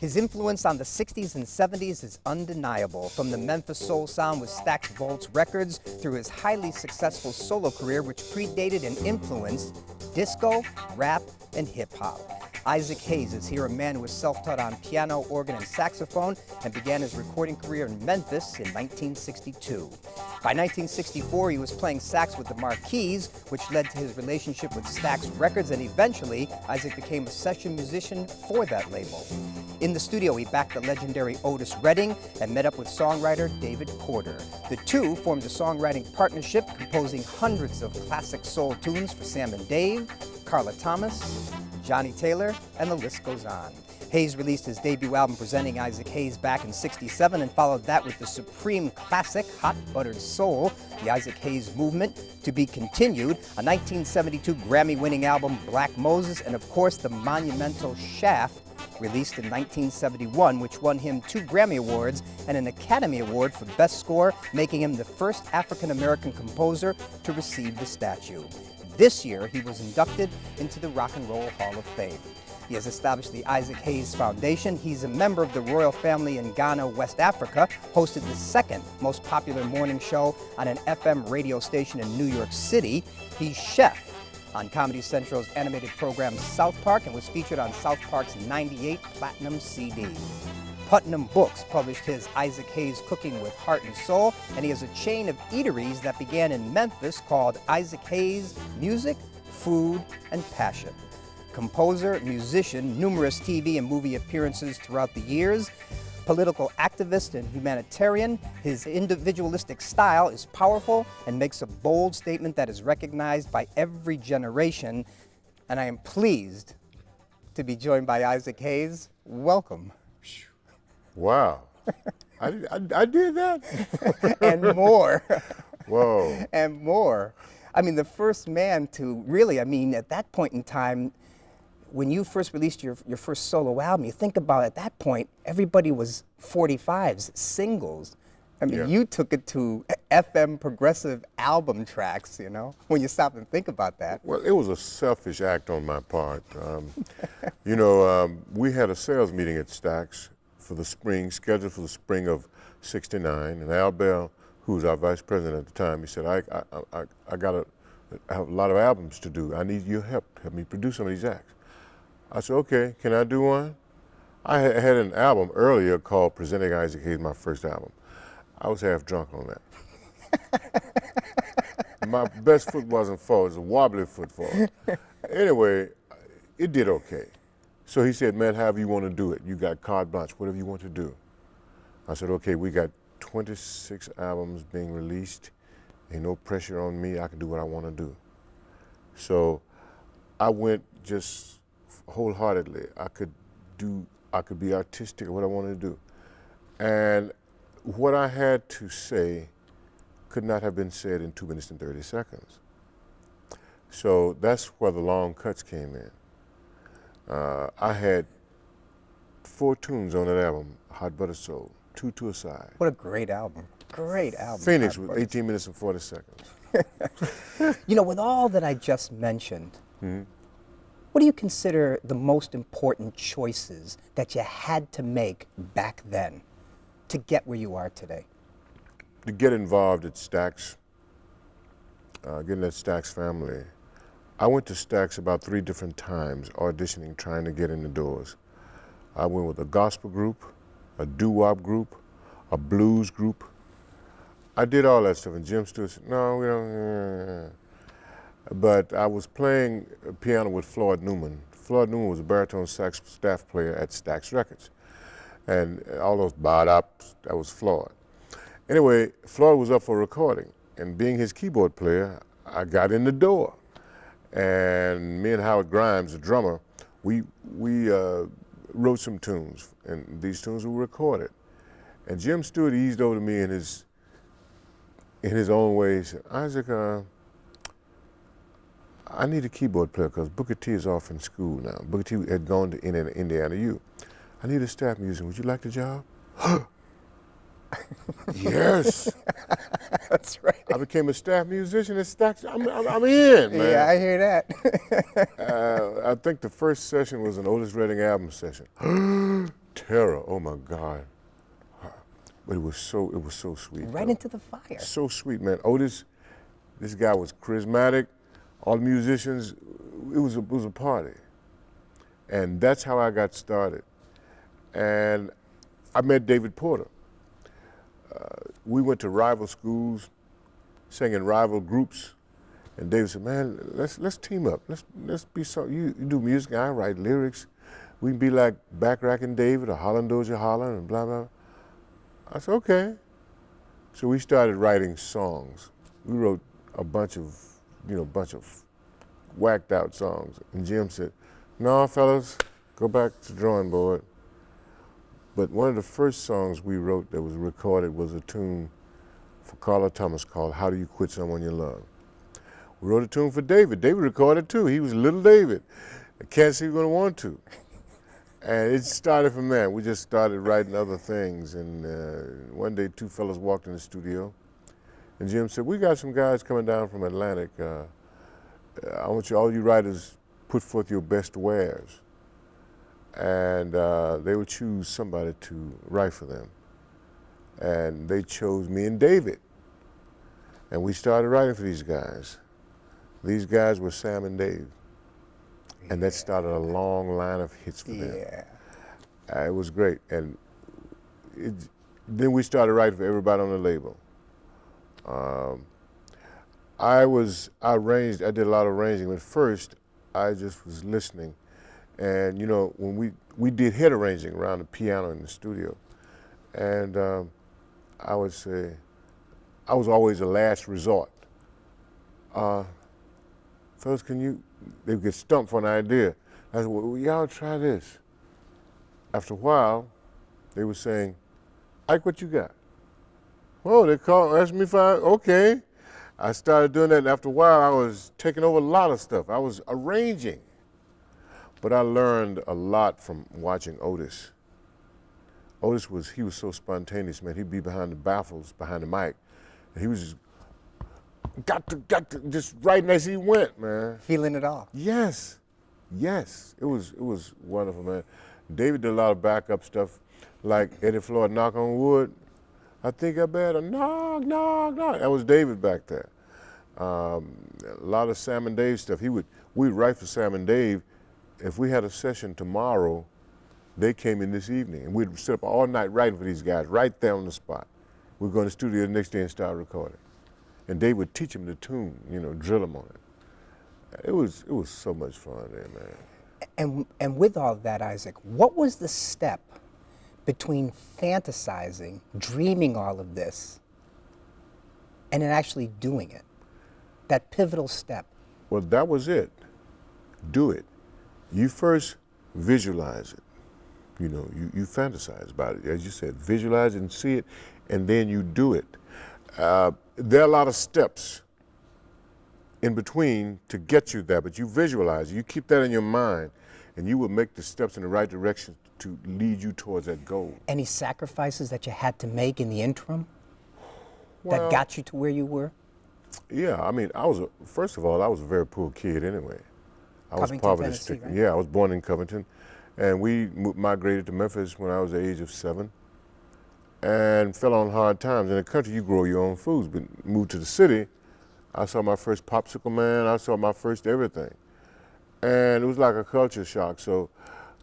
His influence on the 60s and 70s is undeniable, from the Memphis soul sound with Stax Volts Records through his highly successful solo career, which predated and influenced disco, rap, and hip-hop. Isaac Hayes is here, a man who was self-taught on piano, organ, and saxophone, and began his recording career in Memphis in 1962. By 1964, he was playing sax with the Marquis, which led to his relationship with Stax Records, and eventually, Isaac became a session musician for that label. In the studio, he backed the legendary Otis Redding and met up with songwriter David Porter. The two formed a songwriting partnership, composing hundreds of classic soul tunes for Sam and Dave, Carla Thomas, Johnny Taylor, and the list goes on. Hayes released his debut album, Presenting Isaac Hayes, back in '67, and followed that with the supreme classic, Hot Buttered Soul, the Isaac Hayes Movement, to be continued, a 1972 Grammy-winning album, Black Moses, and of course the monumental Shaft, released in 1971, which won him 2 Grammy Awards and an Academy Award for Best Score, making him the first African-American composer to receive the statue. This year, he was inducted into the Rock and Roll Hall of Fame. He has established the Isaac Hayes Foundation. He's a member of the royal family in Ghana, West Africa, hosted the second most popular morning show on an FM radio station in New York City. He's chef on Comedy Central's animated program South Park and was featured on South Park's '98 Platinum CD. Putnam Books published his Isaac Hayes Cooking with Heart and Soul, and he has a chain of eateries that began in Memphis called Isaac Hayes Music, Food, and Passion. Composer, musician, numerous TV and movie appearances throughout the years, political activist and humanitarian, his individualistic style is powerful and makes a bold statement that is recognized by every generation, and I am pleased to be joined by Isaac Hayes. Welcome. Wow, I did that? And more. Whoa. And more. I mean, the first man to really, at that point in time, when you first released your first solo album, you think about at that point, everybody was 45s, singles. Yeah. You took it to FM progressive album tracks, when you stop and think about that. Well, it was a selfish act on my part. We had a sales meeting at Stax for the spring, scheduled for the spring of '69, and Al Bell, who was our vice president at the time, he said, I have a lot of albums to do. I need your help. Help me produce some of these acts. I said, okay, can I do one? I had an album earlier called Presenting Isaac Hayes, my first album. I was half drunk on that. My best foot wasn't forward, it was a wobbly foot forward. Anyway, it did okay. So he said, man, however you want to do it, you got carte blanche, whatever you want to do. I said, okay, we got 26 albums being released. Ain't no pressure on me, I can do what I want to do. So I went just wholeheartedly. I could be artistic at what I wanted to do. And what I had to say could not have been said in 2 minutes and 30 seconds. So that's where the long cuts came in. I had 4 tunes on that album, Hot Buttered Soul, 2 to a side. What a great album. Great album. Phoenix with 18 minutes and 40 seconds. With all that I just mentioned, what do you consider the most important choices that you had to make back then to get where you are today? To get involved at Stax, getting that Stax family. I went to Stax about 3 different times, auditioning, trying to get in the doors. I went with a gospel group, a doo-wop group, a blues group. I did all that stuff, and Jim Stewart said, no, we don't. But I was playing piano with Floyd Newman. Floyd Newman was a baritone sax staff player at Stax Records. And all those bad-ups, that was Floyd. Anyway, Floyd was up for recording, and being his keyboard player, I got in the door. And me and Howard Grimes, the drummer, we wrote some tunes, and these tunes were recorded. And Jim Stewart eased over to me in his own way. He said, Isaac, I need a keyboard player because Booker T is off in school now. Booker T had gone to Indiana U. I need a staff musician. Would you like the job? Yes. That's right. I became a staff musician at Stax. I'm in, man. Yeah, I hear that. I think the first session was an Otis Redding album session. terror. Oh my God! But it was so sweet. Right though. into the fire. So sweet, man. Otis, this guy was charismatic. All the musicians, it was a party, and that's how I got started. And I met David Porter. We went to rival schools, sang in rival groups, and David said, "Man, let's team up. Let's be so. You do music, I write lyrics. We can be like Backrack and David or Holland Dozier Holland and blah blah." I said, "Okay." So we started writing songs. We wrote a bunch of whacked out songs. And Jim said, "No, fellas, go back to the drawing board." But one of the first songs we wrote that was recorded was a tune for Carla Thomas called "How Do You Quit Someone You Love." We wrote a tune for David. David recorded too. He was Little David. I can't see you're gonna want to. And it started from there. We just started writing other things. And one day, two fellas walked in the studio, and Jim said, "We got some guys coming down from Atlantic. I want you, all you writers, put forth your best wares." And they would choose somebody to write for them. And they chose me and David. And we started writing for these guys. These guys were Sam and Dave. And that started a long line of hits for them. It was great. And then we started writing for everybody on the label. I did a lot of arranging, but first I just was listening. And you know, when we did head arranging around the piano in the studio, and I would say, I was always a last resort. Fellas, they would get stumped for an idea. I said, "Well, y'all try this." After a while, they were saying, "Ike, what you got?" "Oh, asked me if okay." I started doing that, and after a while, I was taking over a lot of stuff. I was arranging. But I learned a lot from watching Otis. He was so spontaneous, man. He'd be behind the baffles, behind the mic, and he was just, got to, just writing as he went, man. Feeling it all. Yes. It was wonderful, man. David did a lot of backup stuff, like Eddie Floyd, "Knock on Wood." "I think I better knock, knock, knock." That was David back there. A lot of Sam and Dave stuff. We'd write for Sam and Dave. If we had a session tomorrow, they came in this evening, and we'd sit up all night writing for these guys, right there on the spot. We'd go to the studio the next day and start recording. And they would teach them the tune, drill them on it. It was so much fun there, man. And with all of that, Isaac, what was the step between fantasizing, dreaming all of this, and then actually doing it? That pivotal step. Well, that was it. Do it. You first visualize it. You fantasize about it. As you said, visualize and see it, and then you do it. There are a lot of steps in between to get you there, but you visualize it. You keep that in your mind, and you will make the steps in the right direction to lead you towards that goal. Any sacrifices that you had to make in the interim Well, that got you to where you were? Yeah, I mean, first of all, I was a very poor kid anyway. I was Covington, poverty Tennessee, stricken. right? Yeah, I was born in Covington, and we migrated to Memphis when I was the age of 7, and fell on hard times. In the country, you grow your own foods, but moved to the city, I saw my first popsicle man. I saw my first everything, and it was like a culture shock. So,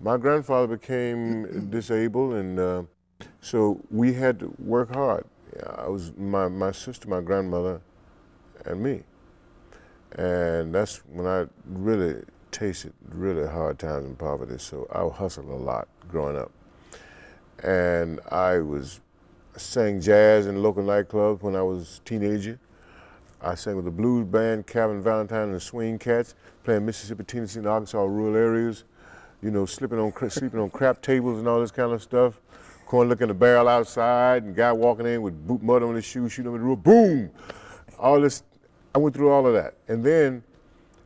my grandfather became disabled, and so we had to work hard. I was my sister, my grandmother, and me. And that's when I really tasted really hard times in poverty. So I hustled a lot growing up. And I sang jazz in local nightclubs when I was a teenager. I sang with the blues band, Calvin Valentine and the Swing Cats, playing Mississippi, Tennessee, and Arkansas rural areas, sleeping on crap tables and all this kind of stuff. Corn looking in the barrel outside, and guy walking in with boot mud on his shoes, shooting him in the roof, boom! All this, I went through all of that. And then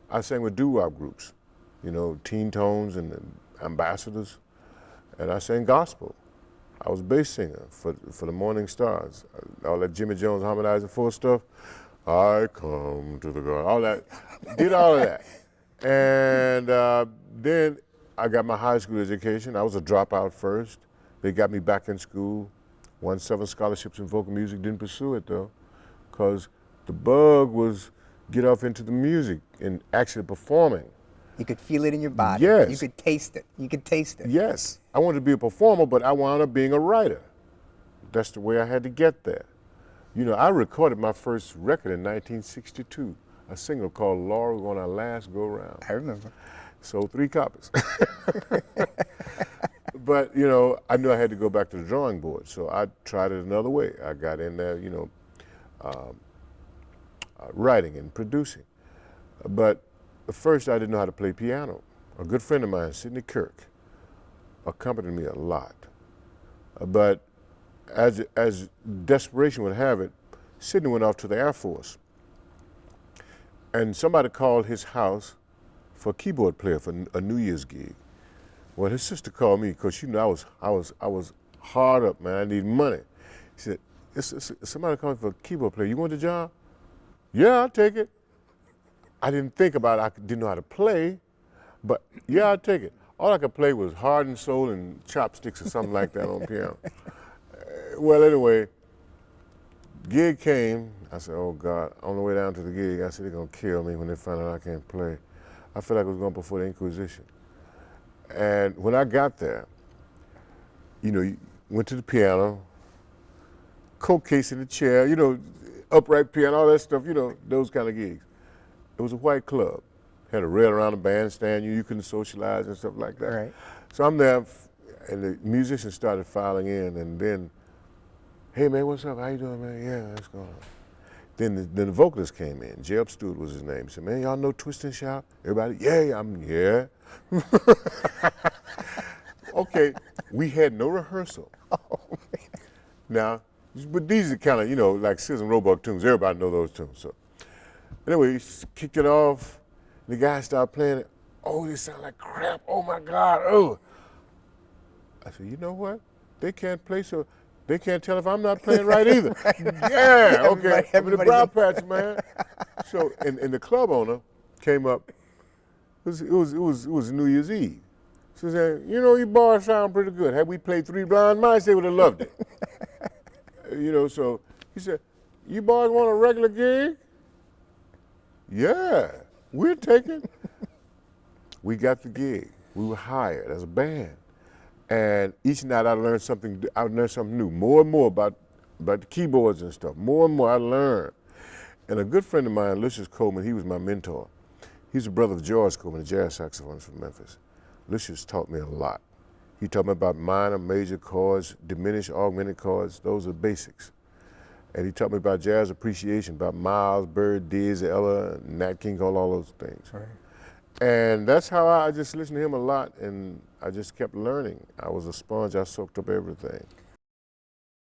I sang with doo-wop groups, Teen Tones and the Ambassadors, and I sang gospel. I was a bass singer for the Morning Stars. All that Jimmy Jones harmonizing for stuff. I come to the garden, all that, did all of that. And then I got my high school education. I was a dropout first. They got me back in school, won 7 scholarships in vocal music, didn't pursue it though, because the bug was get off into the music and actually performing. You could feel it in your body. Yes. You could taste it. You could taste it. Yes. I wanted to be a performer, but I wound up being a writer. That's the way I had to get there. You know, I recorded my first record in 1962, a single called Laura on Our Last Go Round. I remember. Sold 3 copies. But, you know, I knew I had to go back to the drawing board, so I tried it another way. I got in there, you know, writing and producing. But first, I didn't know how to play piano. A good friend of mine, Sidney Kirk, accompanied me a lot. But as desperation would have it, Sidney went off to the Air Force. And somebody called his house for a keyboard player for a New Year's gig. Well, his sister called me because she knew I was hard up, man. I need money. She said, somebody called for a keyboard player. You want the job? Yeah, I'll take it. I didn't think about it. I didn't know how to play, but yeah, I'll take it. All I could play was Heart and Soul and Chopsticks or something like that on piano. Well, anyway, gig came. I said, oh God, on the way down to the gig, I said, they're gonna kill me when they find out I can't play. I felt like I was going before the Inquisition. And when I got there, you know, you went to the piano, coat case in the chair, you know, upright piano, all that stuff, you know, those kind of gigs. It was a white club. Had a rail around the bandstand, you couldn't socialize and stuff like that. Right. So I'm there, and the musicians started filing in, and then, hey man, what's up? How you doing, man? Yeah, what's going on? Then the vocalist came in. J.Up Stewart was his name. He said, man, y'all know Twist and Shout? Everybody, yeah, yeah. Okay, we had no rehearsal. Oh, man. Now, but these are kind of, you know, like Sis and Roebuck tunes. Everybody know those tunes. So anyway, he kicked it off. The guy started playing it. Oh, they sound like crap. Oh my God. Oh. I said, you know what? They can't play, so they can't tell if I'm not playing right either. Yeah, okay. I'm in the brown patch, man. So, and the club owner came up. It was New Year's Eve. She said, you know, you boys sound pretty good. Had we played Three Blind Mice, they would have loved it. You know, so he said, you boys want a regular gig? Yeah, we'll take it. We got the gig. We were hired as a band. And each night I learned something new, more and more about the keyboards and stuff. More and more I learned. And a good friend of mine, Lucius Coleman, he was my mentor. He's the brother of George Coleman, a jazz saxophonist from Memphis. Lucius taught me a lot. He taught me about minor, major chords, diminished, augmented chords. Those are basics. And he taught me about jazz appreciation, about Miles, Bird, Dizzy, Ella, Nat King Cole, all those things. Right. And that's how I just listened to him a lot, and I just kept learning. I was a sponge. I soaked up everything.